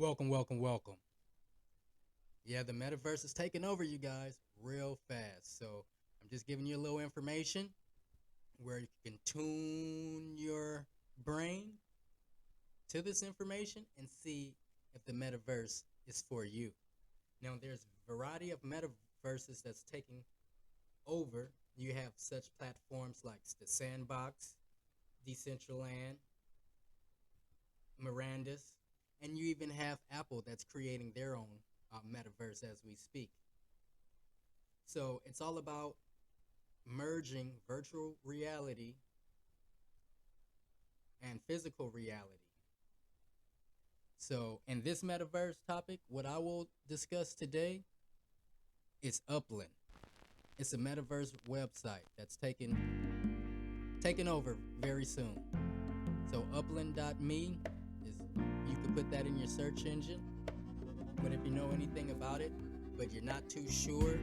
Welcome, welcome, welcome. Yeah, the metaverse is taking over you guys real fast. So I'm just giving you a little information where you can tune your brain to this information and see if the metaverse is for you. Now, there's a variety of metaverses that's taking over. You have such platforms like the Sandbox, Decentraland, Miranda's, and you even have Apple that's creating their own metaverse as we speak. So it's all about merging virtual reality and physical reality. So, in this metaverse topic, what I will discuss today is Upland. It's a metaverse website that's taking over very soon. So, upland.me is you can put that in your search engine. But if you know anything about it, but you're not too sure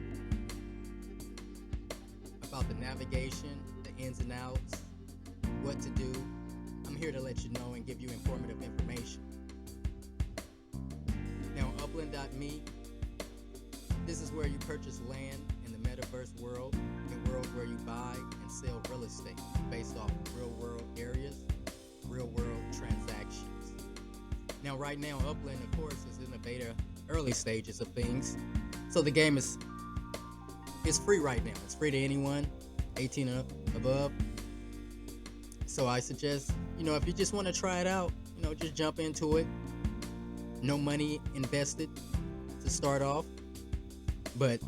about the navigation, the ins and outs, what to do, I'm here to let you know and give you informative information. Now, upland.me, this is where you purchase land in the metaverse world, the world where you buy and sell real estate based off real world areas, real world transactions. Now, right now, Upland, of course, is in the beta early stages of things. So the game is free right now. It's free to anyone 18 and above. So I suggest, if you just want to try it out, just jump into it. No money invested to start off. But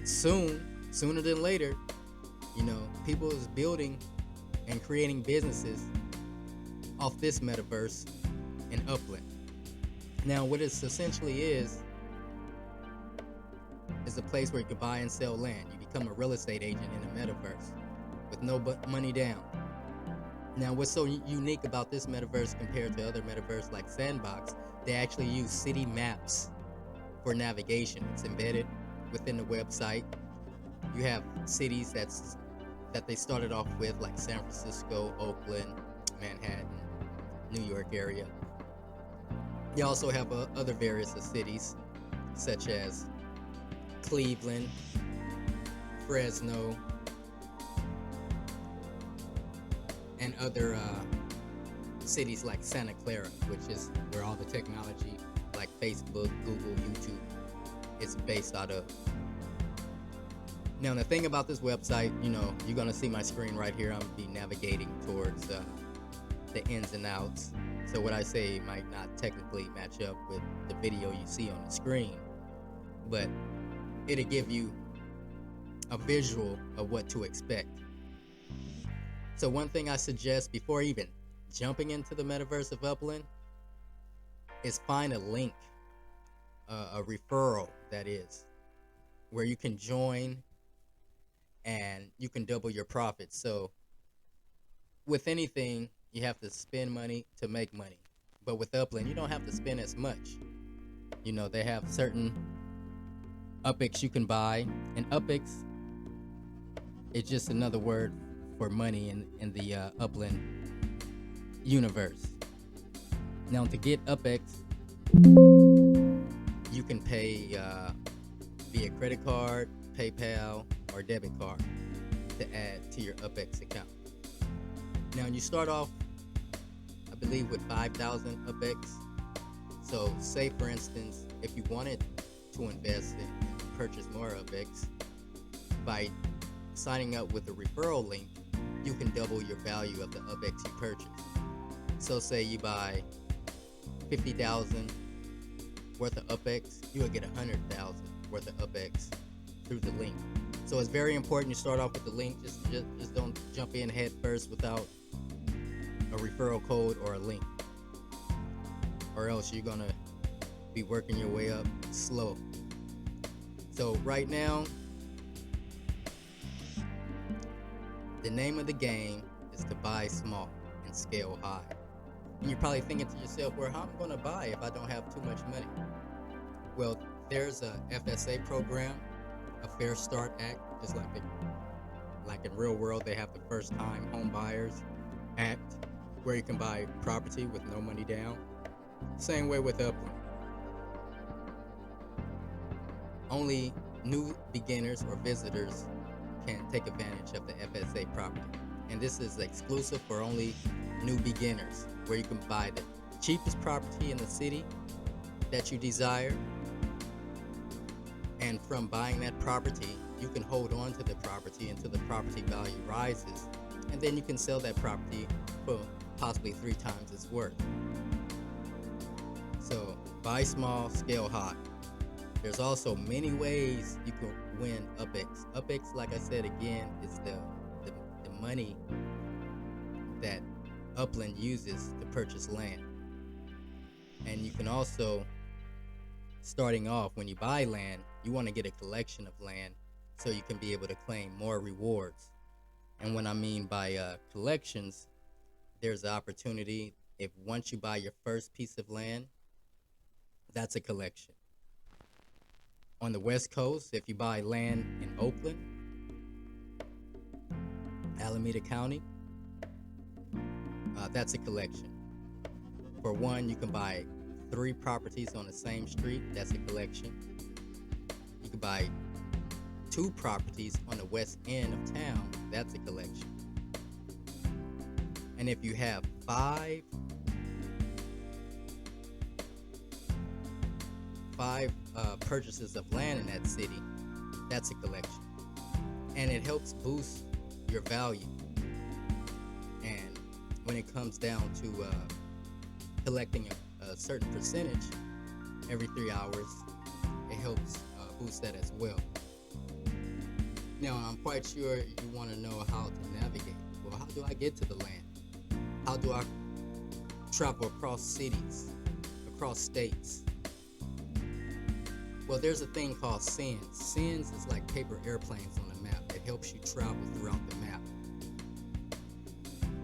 sooner than later, people is building and creating businesses off this metaverse in Upland. Now, what it essentially is a place where you can buy and sell land. You become a real estate agent in a metaverse with no money down. Now, what's so unique about this metaverse compared to other metaverses like Sandbox, they actually use city maps for navigation. It's embedded within the website. You have cities that they started off with, like San Francisco, Oakland, Manhattan, New York area. You also have other various cities, such as Cleveland, Fresno, and other cities like Santa Clara, which is where all the technology like Facebook, Google, YouTube is based out of. Now, the thing about this website, you're going to see my screen right here. I'm going to be navigating towards the ins and outs. So what I say might not technically match up with the video you see on the screen, but it'll give you a visual of what to expect. So one thing I suggest before even jumping into the metaverse of Upland is find a link, a referral that is, where you can join and you can double your profits. So with anything, you have to spend money to make money. But with Upland, you don't have to spend as much. They have certain UPX you can buy, and UPX is just another word for money in the Upland universe. Now, to get UPX, you can pay via credit card, PayPal, or debit card to add to your UPX account. Now, you start off, I believe, with 5,000 UPX. So, say for instance, if you wanted to invest and purchase more UPX, by signing up with the referral link, you can double your value of the UPX you purchase. So, say you buy 50,000 worth of UPX, you will get 100,000 worth of UPX through the link. So it's very important you start off with the link. Just don't jump in head first without a referral code or a link, or else you're gonna be working your way up slow. So right now, the name of the game is to buy small and scale high. And you're probably thinking to yourself, well, how am I gonna buy if I don't have too much money? Well, there's a FSA program, a Fair Start Act, just like in real world, they have the First Time Home Buyers Act, where you can buy property with no money down. Same way with Upland. only new beginners or visitors can take advantage of the FSA property. And this is exclusive for only new beginners, where you can buy the cheapest property in the city that you desire. And from buying that property, you can hold on to the property until the property value rises. And then you can sell that property for possibly 3 times its worth. So buy small, scale high. There's also many ways you can win UPX. UPX, like I said again, is the money that Upland uses to purchase land. And you can also, starting off, when you buy land, you want to get a collection of land so you can be able to claim more rewards. And what I mean by collections, there's an opportunity. If once you buy your first piece of land, that's a collection. On the West Coast, if you buy land in Oakland, Alameda County, that's a collection. For one, you can buy 3 properties on the same street, that's a collection. You can buy 2 properties on the west end of town, that's a collection. And if you have 5 purchases of land in that city, that's a collection. And it helps boost your value. And when it comes down to collecting a certain percentage every 3 hours, it helps boost that as well. Now, I'm quite sure you want to know how to navigate. Well, how do I get to the land? How do I travel across cities, across states? Well, there's a thing called SINs. SINs is like paper airplanes on the map. It helps you travel throughout the map.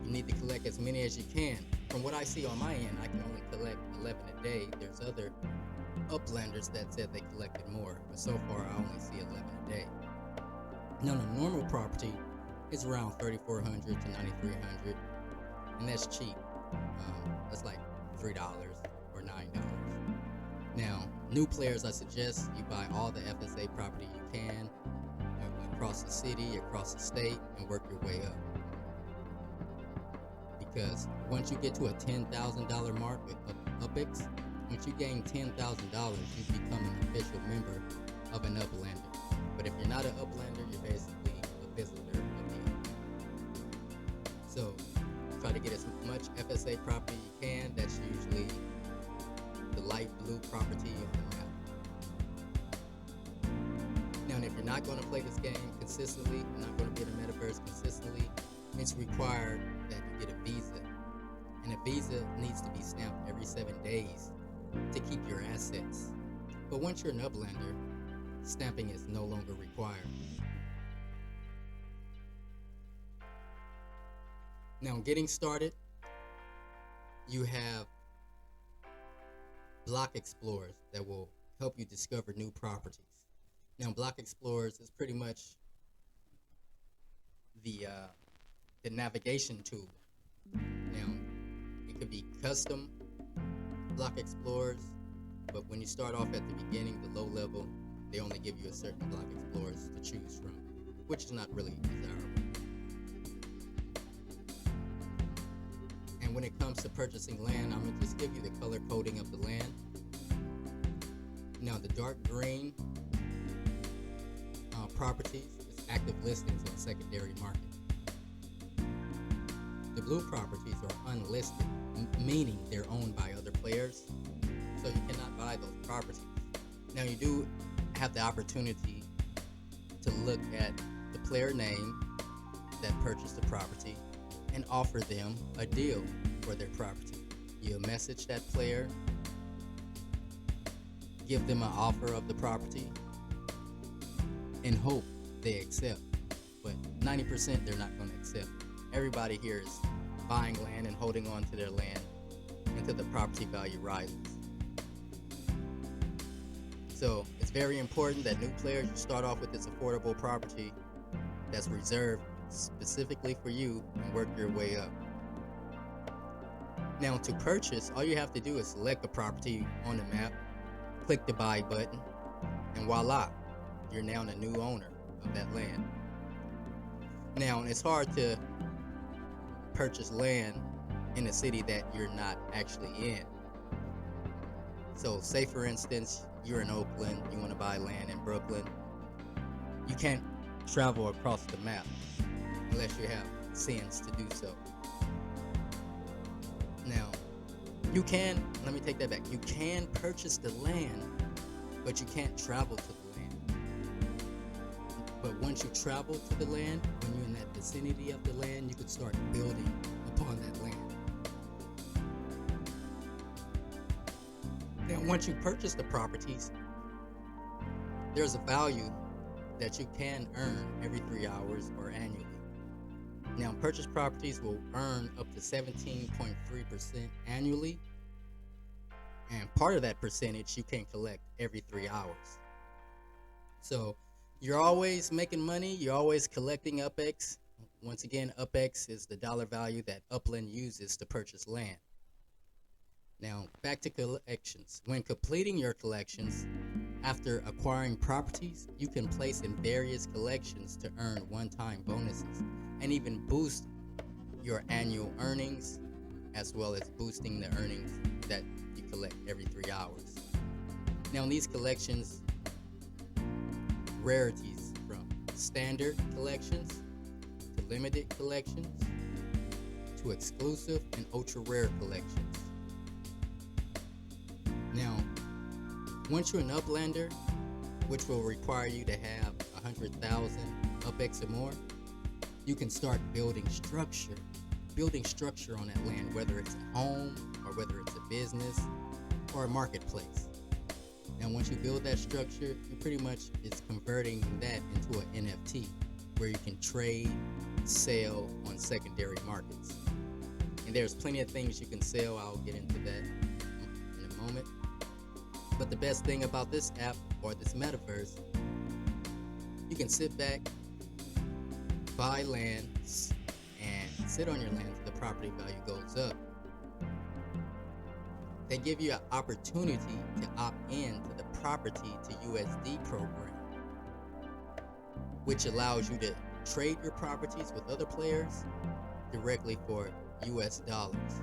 You need to collect as many as you can. From what I see on my end, I can only collect 11 a day. There's other Uplanders that said they collected more, but so far I only see 11 a day. Now, the normal property is around $3,400 to $9,300, and that's cheap. That's like $3 or $9. Now, new players, I suggest you buy all the FSA property you can across the city, across the state, and work your way up. Because once you get to a $10,000 mark with UPX, once you gain $10,000, you become an official member of an Uplander. But if you're not an Uplander, you're basically a visitor of the Upland. So try to get as much FSA property you can. That's usually the light blue property on the map. Now, and if you're not going to play this game consistently, you're not going to be in the metaverse consistently, it's required that you get a visa. And a visa needs to be stamped every 7 days to keep your assets. But once you're an Uplander, stamping is no longer required. Now, getting started, you have block explorers that will help you discover new properties. Now, block explorers is pretty much the navigation tool. Now, it could be custom block explorers, but when you start off at the beginning, the low level, they only give you a certain block explorers to choose from, which is not really desirable. And when it comes to purchasing land, I'm gonna just give you the color coding of the land. Now, the dark green properties is active listings on secondary market. The blue properties are unlisted, meaning they're owned by other players, so you cannot buy those properties. Now, you do have the opportunity to look at the player name that purchased the property and offer them a deal for their property. You message that player, give them an offer of the property, and hope they accept. But 90% they're not going to accept. Everybody here is buying land and holding on to their land until the property value rises. So it's very important that new players, you start off with this affordable property that's reserved specifically for you and work your way up. Now, to purchase, all you have to do is select a property on the map, click the buy button, and voila, You're now the new owner of that land. Now, it's hard to purchase land in a city that you're not actually in. So, say for instance, you're in Oakland, you want to buy land in Brooklyn. You can't travel across the map unless you have sense to do so. Now, let me take that back. You can purchase the land, but you can't travel to the land. But once you travel to the land, when you're in that vicinity of the land, you can start building upon that land. Now, once you purchase the properties, there's a value that you can earn every 3 hours or annually. Now, purchased properties will earn up to 17.3% annually, and part of that percentage you can collect every 3 hours. So you're always making money, you're always collecting UpX. Once again, UpX is the dollar value that Upland uses to purchase land. Now, back to collections. When completing your collections, after acquiring properties, you can place in various collections to earn one-time bonuses and even boost your annual earnings, as well as boosting the earnings that you collect every 3 hours. Now, in these collections, rarities from standard collections to limited collections to exclusive and ultra rare collections. Now, once you're an Uplander, which will require you to have 100,000 UpX or more, you can start building structure on that land, whether it's a home or whether it's a business or a marketplace. Now, once you build that structure, you pretty much is converting that into an NFT where you can trade, sell on secondary markets. And there's plenty of things you can sell. I'll get into that in a moment. But the best thing about this app or this metaverse, you can sit back, buy land, and sit on your land till the property value goes up. They give you an opportunity to opt in to the property to USD program, which allows you to trade your properties with other players directly for US dollars.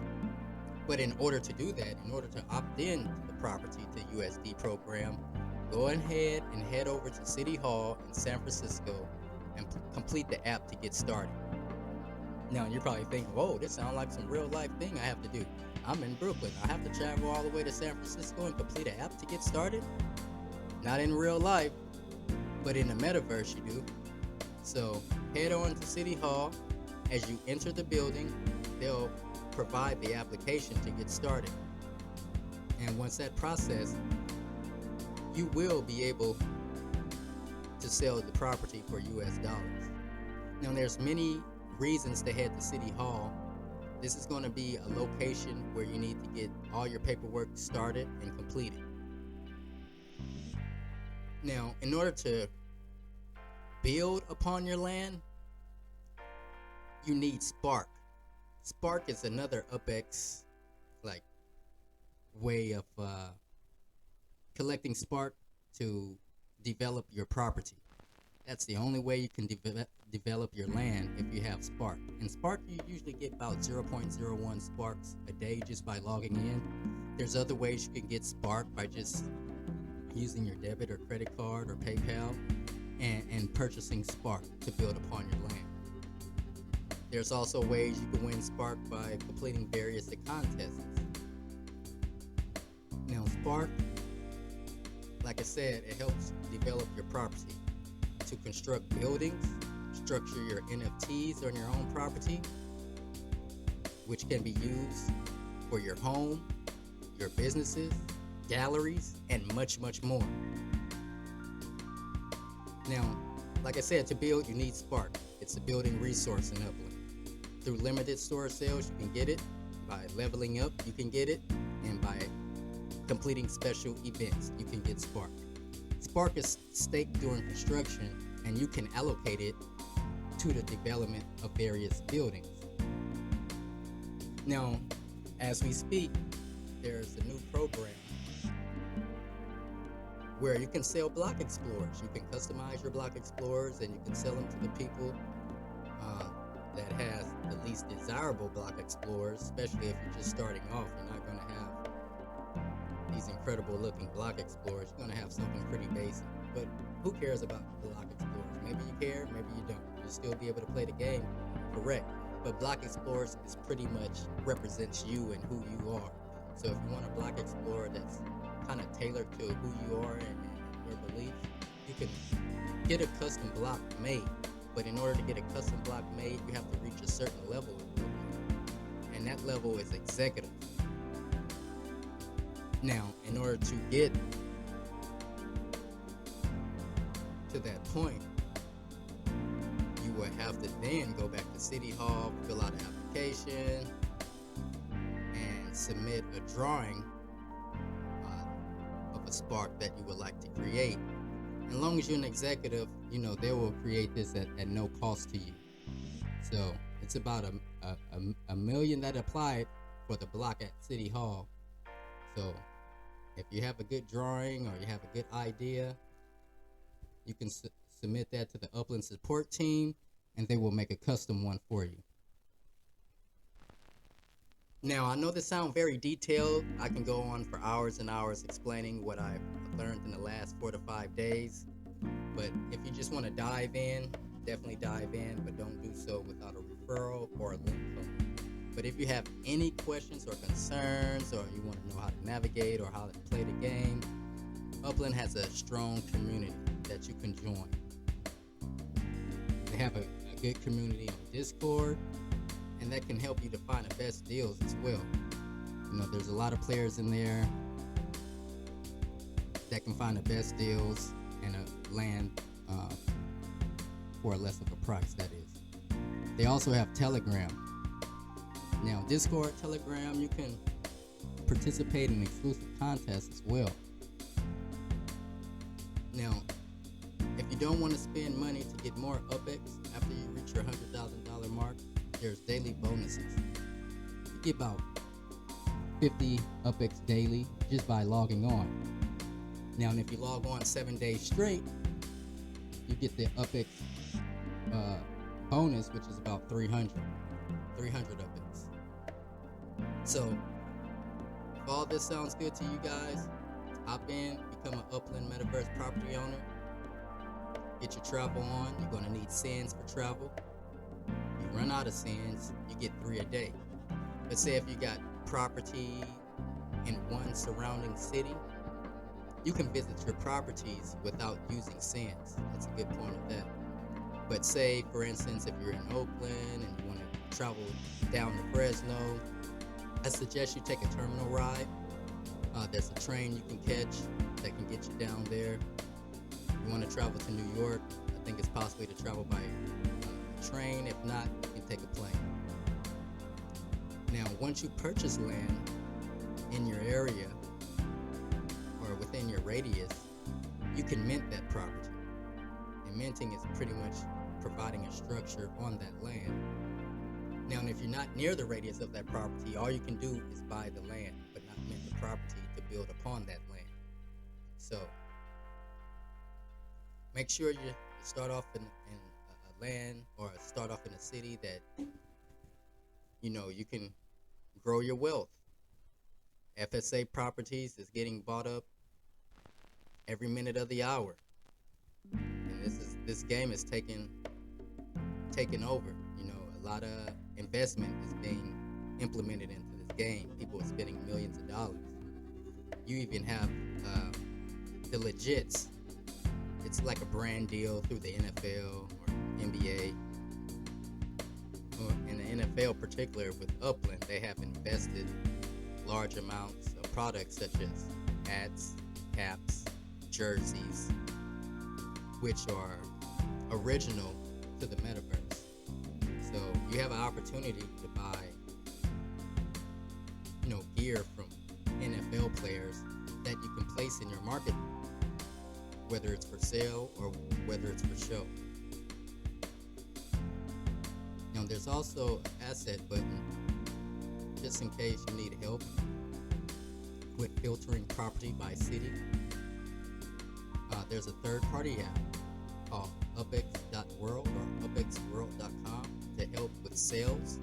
But in order to do that, in order to opt in to the property to USD program, go ahead and head over to City Hall in San Francisco and complete the app to get started. Now, you're probably thinking, whoa, this sounds like some real life thing I have to do. I'm in Brooklyn. I have to travel all the way to San Francisco and complete an app to get started? Not in real life, but in the metaverse you do. So head on to City Hall. As you enter the building, they'll provide the application to get started. And once that process, you will be able to sell the property for US dollars. Now, there's many reasons to head to City Hall. This is going to be a location where you need to get all your paperwork started and completed. Now, in order to build upon your land, you need Spark. Spark is another UpX way of collecting Spark to develop your property. That's the only way you can develop your land if you have Spark. In Spark, you usually get about 0.01 Sparks a day just by logging in. There's other ways you can get Spark by just using your debit or credit card or PayPal and purchasing Spark to build upon your land. There's also ways you can win Spark by completing various contests. Now, Spark, like I said, it helps develop your property to construct buildings, structure your NFTs on your own property, which can be used for your home, your businesses, galleries, and much, much more. Now, like I said, to build, you need Spark. It's a building resource in Upland. Through limited store sales, you can get it. By leveling up, you can get it. And by completing special events, you can get Spark. Spark is staked during construction, and you can allocate it to the development of various buildings. Now, as we speak, there's a new program where you can sell block explorers. You can customize your block explorers and you can sell them to the people uh, that has the least desirable block explorers, especially if you're just starting off. You're not going to have these incredible looking block explorers. You're going to have something pretty basic. But who cares about block explorers? Maybe you care, maybe you don't. You'll still be able to play the game correct. But block explorers is pretty much represents you and who you are. So if you want a block explorer that's kind of tailored to who you are and your beliefs, you can get a custom block made. But in order to get a custom block made, you have to reach a certain level, and that level is executive. Now, in order to get to that point, you will have to then go back to City Hall, fill out an application, and submit a drawing of a spark that you would like to create. As long as you're an executive, they will create this at no cost to you. So it's about a million that applied for the block at City Hall. So if you have a good drawing or you have a good idea, you can submit that to the Upland support team, and they will make a custom one for you. Now, I know this sounds very detailed. I can go on for hours and hours explaining what I've learned in the last 4 to 5 days. But if you just want to dive in, definitely dive in, but don't do so without a referral or a link code. But if you have any questions or concerns, or you want to know how to navigate or how to play the game, Upland has a strong community that you can join. They have a good community on Discord, and that can help you to find the best deals as well. There's a lot of players in there that can find the best deals and a land for less of a price, that is. They also have Telegram. Now, Discord, Telegram, you can participate in exclusive contests as well. Now, if you don't want to spend money to get more UPX after you reach your $100,000 mark, there's daily bonuses. You get about 50 UPX daily just by logging on. Now, and if you log on 7 days straight, you get the UPX bonus, which is about 300 UPX. So, if all this sounds good to you guys, hop in, become an Upland Metaverse property owner, get your travel on. You're going to need sends for travel. You run out of sends, you get 3 a day. But say if you got property in one surrounding city, you can visit your properties without using sends. That's a good point of that. But say, for instance, if you're in Oakland and you want to travel down to Fresno, I suggest you take a terminal ride. There's a train you can catch that can get you down there. If you want to travel to New York, I think it's possible to travel by train. If not, you can take a plane. Now, once you purchase land in your area or within your radius, you can mint that property. And minting is pretty much providing a structure on that land. Now, if you're not near the radius of that property, all you can do is buy the land, but not mint the property to build upon that land. So, make sure you start off in a land or start off in a city that, you can grow your wealth. FSA properties is getting bought up every minute of the hour. And this game is taking over. A lot of investment is being implemented into this game. People are spending millions of dollars. You even have the legits. It's like a brand deal through the NFL or NBA. In the NFL particular with Upland, they have invested large amounts of products such as hats, caps, jerseys, which are original to the metaverse. So you have an opportunity to buy, gear from NFL players that you can place in your market, whether it's for sale or whether it's for show. Now, there's also an asset button, just in case you need help with filtering property by city. There's a third-party app called upex.world or upexworld.com to help with sales,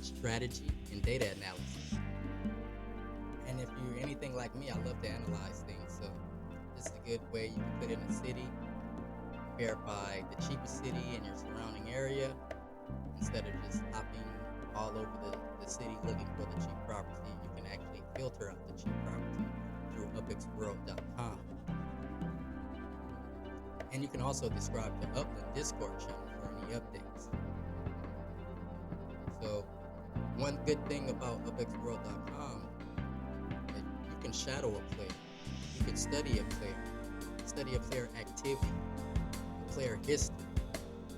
strategy, and data analysis. And if you're anything like me, I love to analyze things. So this is a good way you can put in a city, verify the cheapest city in your surrounding area, instead of just hopping all over the city looking for the cheap property. You can actually filter out the cheap property through upexworld.com. And you can also subscribe to Upland Discord channel for any updates. So one good thing about upexworld.com is you can shadow a player. You can study a player activity, a player history,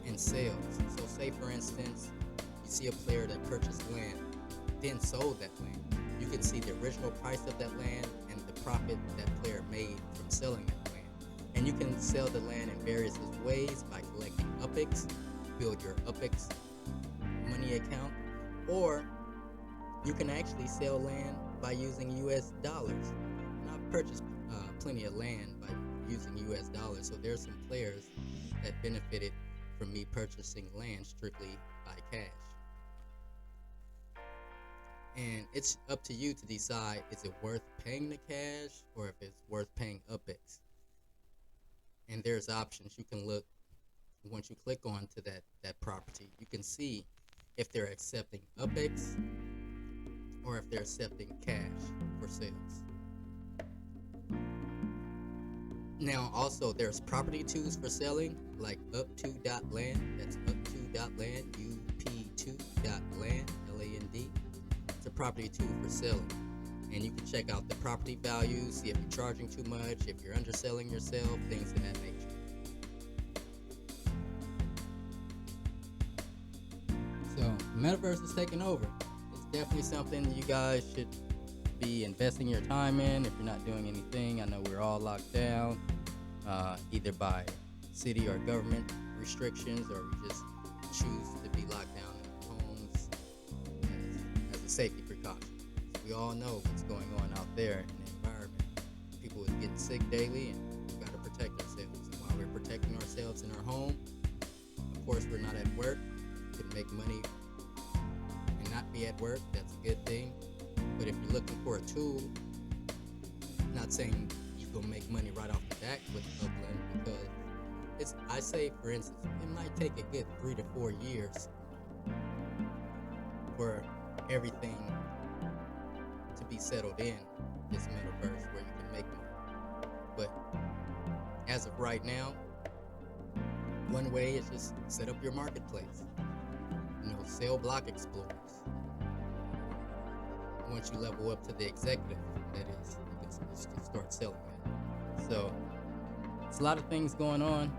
and sales. So say for instance, you see a player that purchased land, then sold that land. You can see the original price of that land and the profit that player made from selling that land. And you can sell the land in various ways by collecting UPEX, build your UPEX money account, or you can actually sell land by using US dollars. And I've purchased plenty of land by using US dollars, so there's some players that benefited from me purchasing land strictly by cash. And it's up to you to decide, is it worth paying the cash or if it's worth paying UPEX. And there's options. You can look, once you click on to that property, you can see if they're accepting UPEX or if they're accepting cash for sales. Now also there's property twos for selling, like up2.land. That's up2.land, up2.land, LAND. It's a property tool for selling. And you can check out the property values, see if you're charging too much, if you're underselling yourself, things of that nature. So Metaverse is taking over. It's definitely something you guys should be investing your time in. If you're not doing anything, I know we're all locked down, either by city or government restrictions, or we just choose to be locked down in our homes as a safety precaution. So we all know what's going on out there in the environment. People are getting sick daily, and we've got to protect ourselves. And while we're protecting ourselves in our home, of course we're not at work. We can make money and not be at work. That's a good thing. But if you're looking for a tool, not saying you can make money right off the bat with Upland, because I say, for instance, it might take a good 3 to 4 years for everything to be settled in this metaverse where you can make money. But as of right now, one way is just set up your marketplace. Sell block explorers. Once you level up to the executive, that is, you can start selling that. So it's a lot of things going on,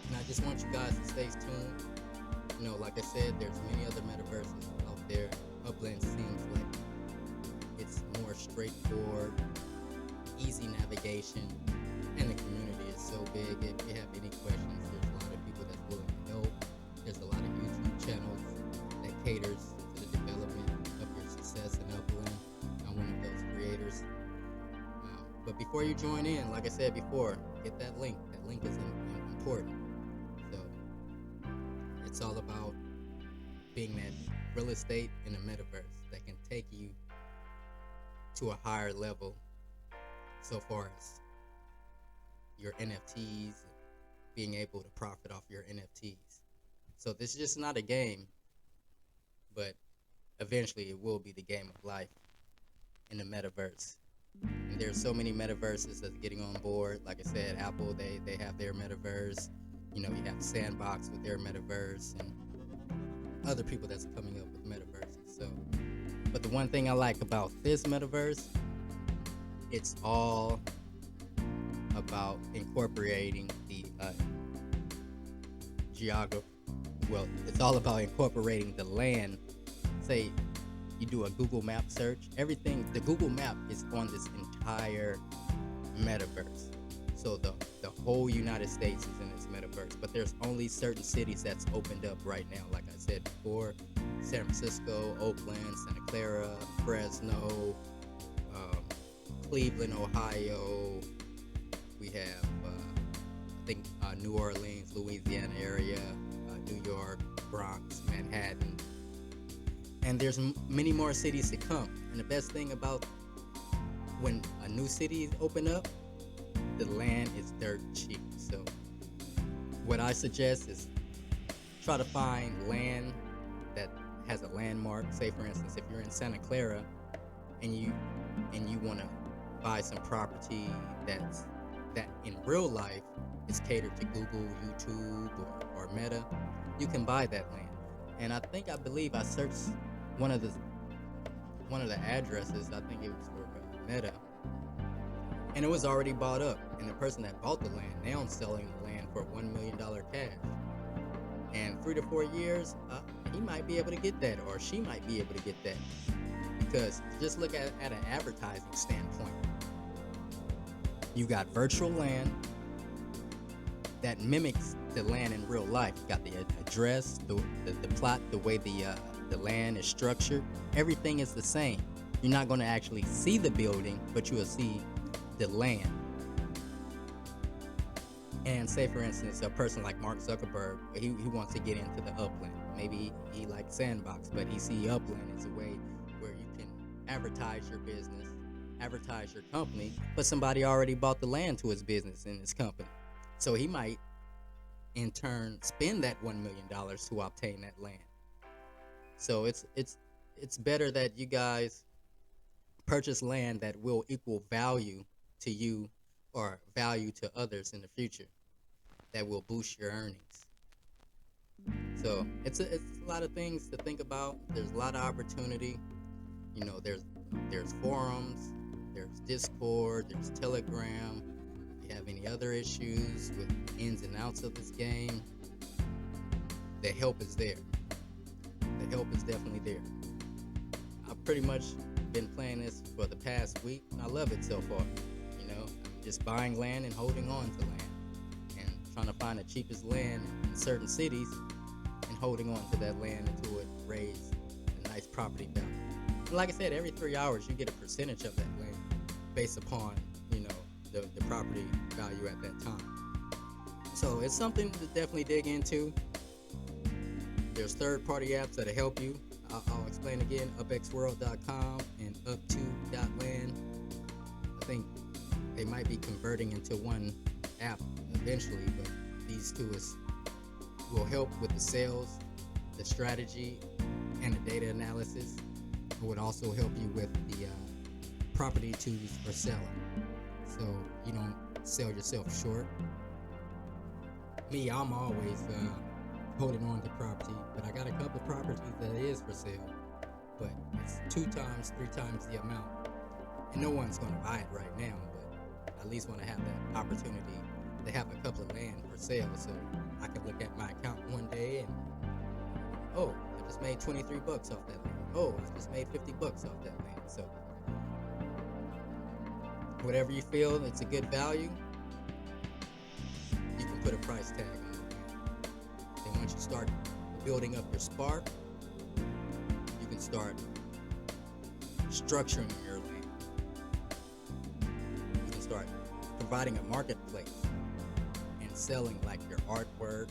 and I just want you guys to stay tuned. Like I said, there's many other metaverses out there. Upland seems like it's more straightforward, easy navigation, and the community is so big. If you have any questions, there's a lot of people that's willing to help. There's a lot of YouTube channels that caters to the development of your success in Upland. I'm one of those creators. But before you join in, like I said before, get that link. That link is important. So it's all about being that real estate in the metaverse that can take you to a higher level so far as your NFTs, being able to profit off your NFTs. So this is just not a game, but eventually it will be the game of life in the metaverse. And there's so many metaverses that's getting on board. Like I said, Apple, they have their metaverse. You have Sandbox with their metaverse, and other people that's coming up with metaverses. So, but the one thing I like about this metaverse, it's all about incorporating the geography. Well, it's all about incorporating the land. Say you do a Google map search, everything, the Google map is on this entire metaverse. So the whole United States is in this metaverse, but there's only certain cities that's opened up right now. Like I said before, San Francisco, Oakland, Santa Clara, Fresno, Cleveland, Ohio, have, I think, New Orleans, Louisiana area, New York, Bronx, Manhattan, and there's many more cities to come. And the best thing about when a new city open up, the land is dirt cheap. So what I suggest is try to find land that has a landmark. Say for instance, if you're in Santa Clara and you want to buy some property that in real life is catered to Google, YouTube, or Meta, you can buy that land. And I believe I searched one of the addresses. I think it was for Meta, and it was already bought up. And the person that bought the land now is selling the land for $1 million cash. And 3 to 4 years, he might be able to get that, or she might be able to get that. Because just look at an advertising standpoint. You got virtual land that mimics the land in real life. You got the address, the plot, the way the land is structured. Everything is the same. You're not going to actually see the building, but you will see the land. And say for instance, a person like Mark Zuckerberg, he wants to get into the Upland. Maybe he likes Sandbox, but he see Upland as a way where you can advertise your business, advertise your company, but somebody already bought the land to his business and his company. So he might in turn spend that $1 million to obtain that land. So it's better that you guys purchase land that will equal value to you or value to others in the future, that will boost your earnings. So it's a lot of things to think about. There's a lot of opportunity. You know, there's forums, there's Discord, there's Telegram. If you have any other issues with ins and outs of this game, the help is there. The help is definitely there. I've pretty much been playing this for the past week, and I love it so far. You know, just buying land and holding on to land, and trying to find the cheapest land in certain cities, and holding on to that land until it raises a nice property value. And like I said, every 3 hours you get a percentage of that land based upon, you know, the property value at that time. So it's something to definitely dig into. There's third-party apps that'll help you. I'll explain again, upxworld.com and up2.land. I think they might be converting into one app eventually, but these two will help with the sales, the strategy, and the data analysis. It would also help you with the property twos for selling, so you don't sell yourself short. Me, I'm always holding on to property, but I got a couple of properties that is for sale, but it's 2 times, 3 times the amount, and no one's going to buy it right now, but I at least want to have that opportunity to have a couple of land for sale, so I can look at my account one day and, oh, I just made 23 bucks off that land. Oh, I just made 50 bucks off that land. So whatever you feel it's a good value, you can put a price tag on it. And once you start building up your spark, you can start structuring your land. You can start providing a marketplace and selling like your artwork.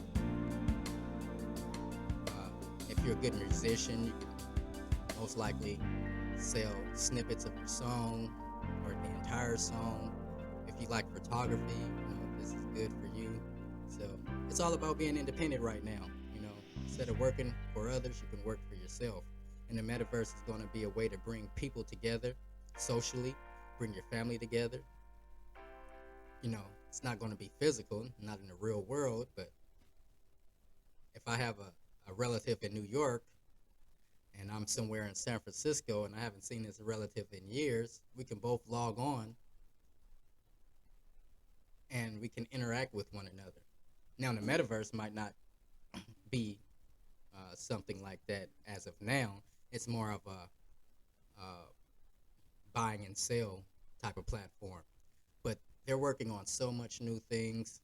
If you're a good musician, you can most likely sell snippets of your song or the entire song. If you like photography, you know, this is good for you. So it's all about being independent right now. You know, instead of working for others, you can work for yourself. And the metaverse is going to be a way to bring people together socially, bring your family together. You know, it's not going to be physical, not in the real world, but if I have a relative in New York and I'm somewhere in San Francisco and I haven't seen this relative in years, we can both log on and we can interact with one another. Now, the metaverse might not be something like that as of now. It's more of a buying and sell type of platform. But they're working on so much new things,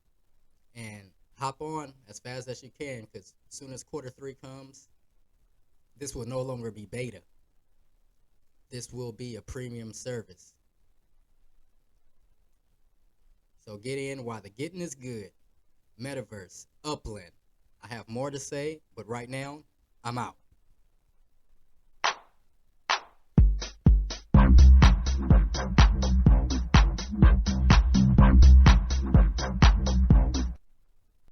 and hop on as fast as you can, because as soon as Q3 comes, this will no longer be beta. This will be a premium service. So get in while the getting is good. Metaverse, Upland. I have more to say, but right now, I'm out.